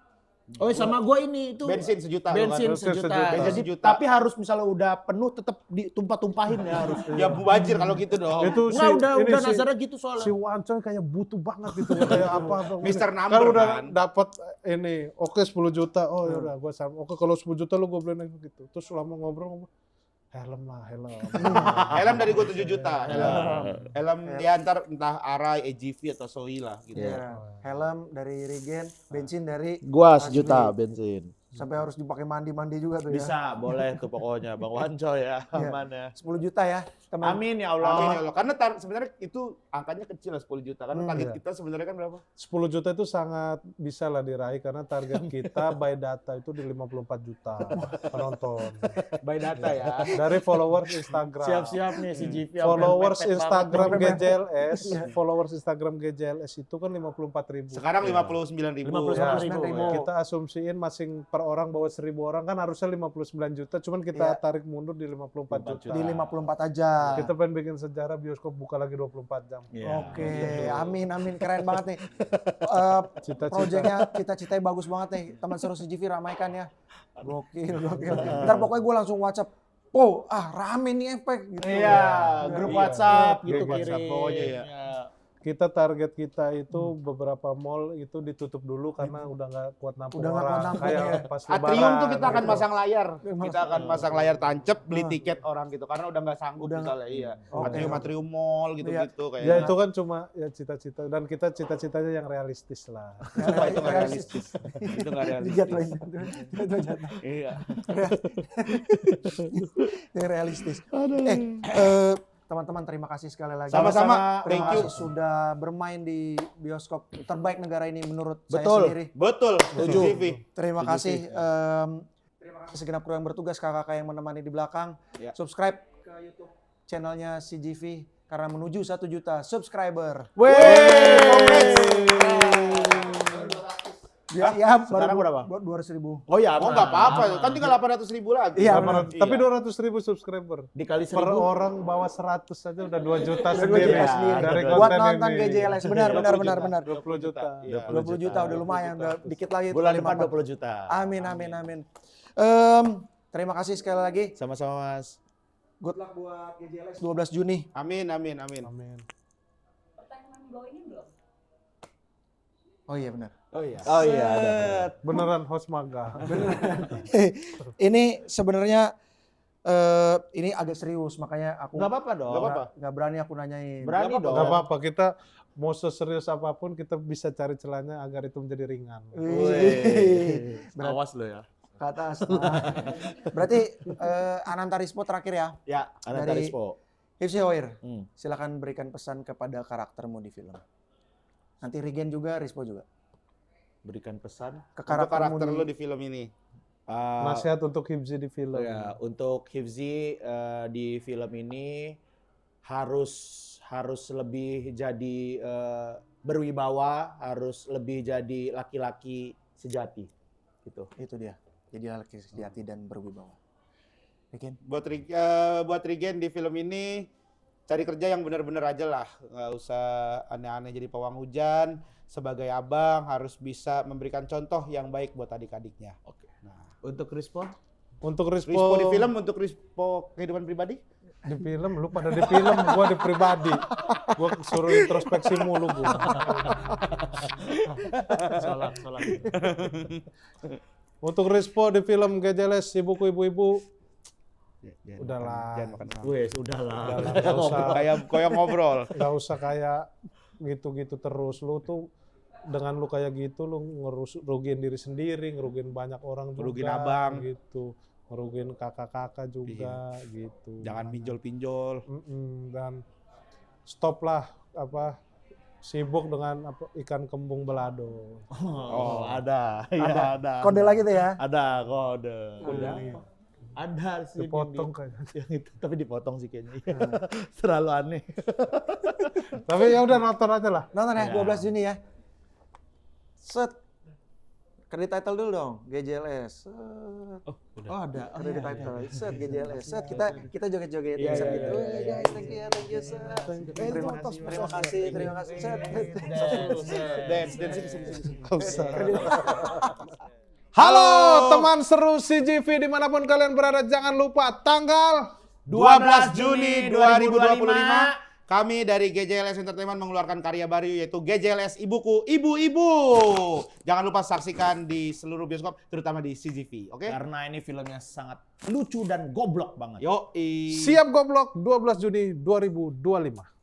Oh sama gue ini itu. Bensin sejuta. Bensin Bensin sejuta. sejuta. Bensin Jadi, sejuta. tapi harus misalnya udah penuh tetap ditumpah-tumpahin ya harus. Ya bajir kalau gitu dong. Itu Enggak, ini udah si- nazarnya gitu soalnya. Si Wancoy kayak butuh banget gitu kayak apa Mr. kan Number udah kan. dapat ini oke 10 juta oh ya udah gua sama oke kalau 10 juta lu gua beliin gitu terus lama ngobrol helm lah helm Helm dari gua 7 juta. Helm dia entah Arai, AGV atau Soi lah gitu. Iya. Helm dari Regen, bensin dari Gua Hasbi. sejuta bensin. Sampai harus dipakai mandi-mandi juga tuh ya. Bisa, boleh tuh pokoknya Bang Wancoy ya, aman ya. 10 juta ya, teman. Amin ya Amin ya Allah. Allah. Karena sebenarnya itu angkanya kecil lah 10 juta. Karena target iya. kita sebenarnya kan berapa? 10 juta itu sangat bisa lah diraih karena target kita by data itu di 54 juta penonton By data ya. dari followers Instagram. Siap-siap nih si GV. Followers sampai mepet Instagram banget. GJLS, followers Instagram GJLS itu kan 54.000. Sekarang 59.000. 59.000. Kita asumsiin masing per orang bawa 1.000 orang kan harusnya 59 juta, cuman kita Iya. tarik mundur di 54 juta. Di 54 aja. Kita pengen bikin sejarah bioskop buka lagi 24 jam. Iya. Oke, amin, keren banget nih. Cita-cita. Proyeknya cita-citanya bagus banget nih. Teman seru CGV ramaikan ya. Gokil. Ntar pokoknya gue langsung WhatsApp. Oh, rame nih efek gitu. Iya, grup WhatsApp gitu Grup kirim. WhatsApp, pokoknya ya. Iya. Kita target kita itu beberapa mall itu ditutup dulu karena udah nggak kuat nampung Udah nggak kuat orang. nampung, Kayak ya. pas Atrium tuh kita akan gitu. pasang layar. Kita akan pasang layar tancep, beli tiket orang gitu. Karena udah nggak sanggup Udah misalnya. Iya. Oke. Atrium mall gitu-gitu kayak. Ya itu kan cuma ya cita-cita dan kita cita-citanya yang realistis lah. Sumpah itu nggak realistis. Itu nggak Jatuh, realistis. jatuh. Iya. Yang realistis. Teman-teman terima kasih sekali lagi. Sama-sama. Terima Thank you. kasih sudah bermain di bioskop terbaik negara ini menurut saya Betul. sendiri. Betul. CCTV. Terima kasih. Terima kasih segenap kru yang bertugas, kakak-kakak yang menemani di belakang. Ya. Subscribe ke YouTube channelnya CGV karena menuju 1 juta subscriber. Ya, Sekarang berapa? 200.000. Oh ya, Oh nggak apa-apa. Kan tinggal 800.000 lagi. Iya, 800, tapi 200.000 subscriber. dikali Per 1.000. orang bawa 100 aja udah 2 juta Udah 2 sendiri. juta sendiri. Dari Buat konten nonton ini. GJLS. Benar. 20 juta. Iya. 20 juta udah lumayan, udah dikit lagi. Bulan tuh, depan 54. 20 juta. Amin. Terima kasih sekali lagi. Sama-sama Mas. Good luck buat GJLS 12 Juni. Amin. Amin. Pertanyaan di bawah ini belum? Oh iya benar. Oh iya. Oh iya, ada. Beneran host maga. Ini sebenarnya ini agak serius, makanya aku Enggak apa-apa dong. Nggak apa-apa. nggak berani aku nanyain. Berani dong. Gak apa-apa, kita mau seserius apapun kita bisa cari celahnya agar itu menjadi ringan. Wih. Awas lo ya. Ke atas. Nah. Berarti Ananta Rispo terakhir ya. Ya, Ananta Dari- Rispo. Hipsi Hoir, Hmm. silakan berikan pesan kepada karaktermu di film. Nanti Regen juga, Rispo juga. Berikan pesan. Ke Untuk karakter di- lu di film ini. Nasihat untuk Hibzi di film. Ya, untuk Hifzi di film ini harus lebih jadi berwibawa, harus lebih jadi laki-laki sejati gitu. Itu dia. Jadi laki sejati dan berwibawa. Regen. Buat Regen di film ini cari kerja yang benar-benar aja lah, nggak usah aneh-aneh jadi pawang hujan. Sebagai abang harus bisa memberikan contoh yang baik buat adik-adiknya. Oke. Nah, untuk Rispo? Untuk Rispo Rispo di film, untuk Rispo kehidupan pribadi? di film, lu pada di film, gua di pribadi. Gua suruh introspeksi mulu gua. Salah. Untuk Rispo di film GJLS ibuku ibu-ibu, Jangan udahlah. Jangan makan sama. Wes, udahlah. Gak usah, Kayak ngobrol. gak usah kayak gitu-gitu terus. Lu tuh dengan lu kayak gitu lu ngerugiin diri sendiri, ngerugiin banyak orang juga. Ngerugiin abang. Gitu. Ngerugiin kakak-kakak juga gitu. Jangan pinjol-pinjol. Dan stop lah sibuk dengan apa, ikan kembung belado. Oh, ada. Ya, ada. Kode lagi tuh ya. Ada kode. Kode apa? Ada sih. Dipotong Dindi. kayaknya. Yang itu, tapi dipotong sih kayaknya. Terlalu aneh. Tapi ya udah nonton aja lah. Nonton ya, 12 Juni ya. Set. Kredit title dulu dong, GJLS. Set. Oh, ada. Kredit title. Set GJLS. Set kita joget-joget set gitu. Oh, guys, thank you, set. Terima kasih. Set. Dance sini. Halo teman seru CGV dimanapun kalian berada, jangan lupa tanggal 12 Juni 2025 kami dari GJLS Entertainment mengeluarkan karya baru yaitu GJLS Ibuku Ibu-Ibu. Jangan lupa saksikan di seluruh bioskop terutama di CGV, oke? Karena ini filmnya sangat lucu dan goblok banget. Yo, siap goblok 12 Juni 2025.